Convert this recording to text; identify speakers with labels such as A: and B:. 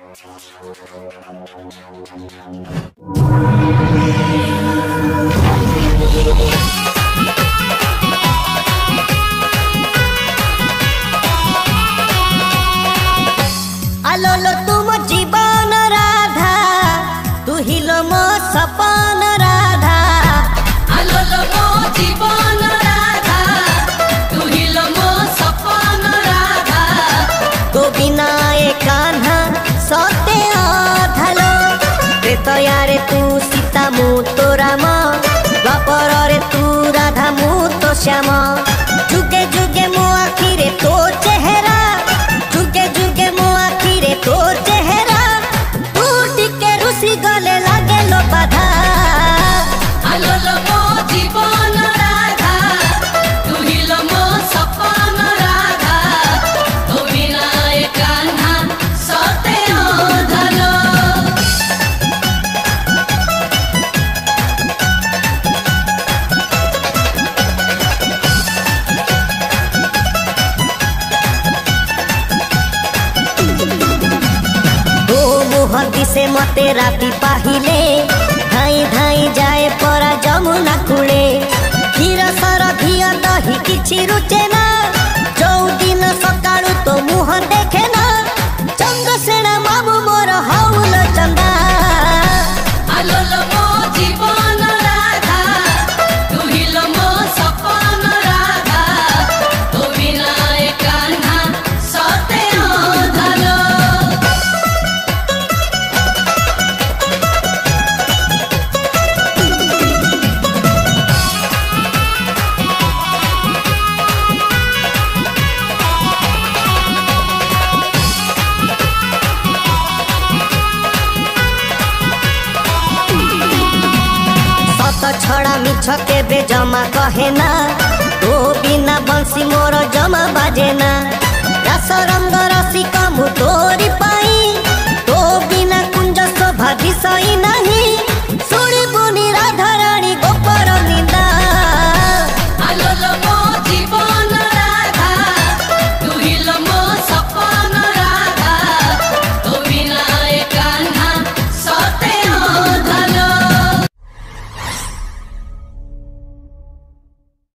A: आलो तुम जीवन राधा तू हिलो मो सपन राधा।
B: आलो मो जीवन राधा तू हिलो मो सपन राधा।
A: तो बिना ए कान्हा सते अधालो त्रेतया रे तू सीता मु तो राम द्वापर रे तू राधा मु तो श्याम। जुगे जुगे मो आखिरे तो चेहरा जुगे जुगे मो आखिरे तो चेहरा तू टिके रुसी गले लागे लो बाधा।
B: आलो मो जीवन राधा तू हिलो मो सपन राधा। तो बिना ए कान्हा सते अधालो।
A: से मते राती पाहिले धाई धाई जाए परा जमुना कूले। क्षीर सर धिया दही किछि रुचे ना जो दिन सकाळु तो मुह देखे ना। चंद्रसेना मामू मोर हौल चंदा।
B: आलो मो जीवन राधा तू हिलो मो सपन राधा। तो बिना ए कान्हा सते अधालो। छड़ा मिछ केबे जमा कहे ना तो बिना बंसी मोर जमा बाजे ना। रासर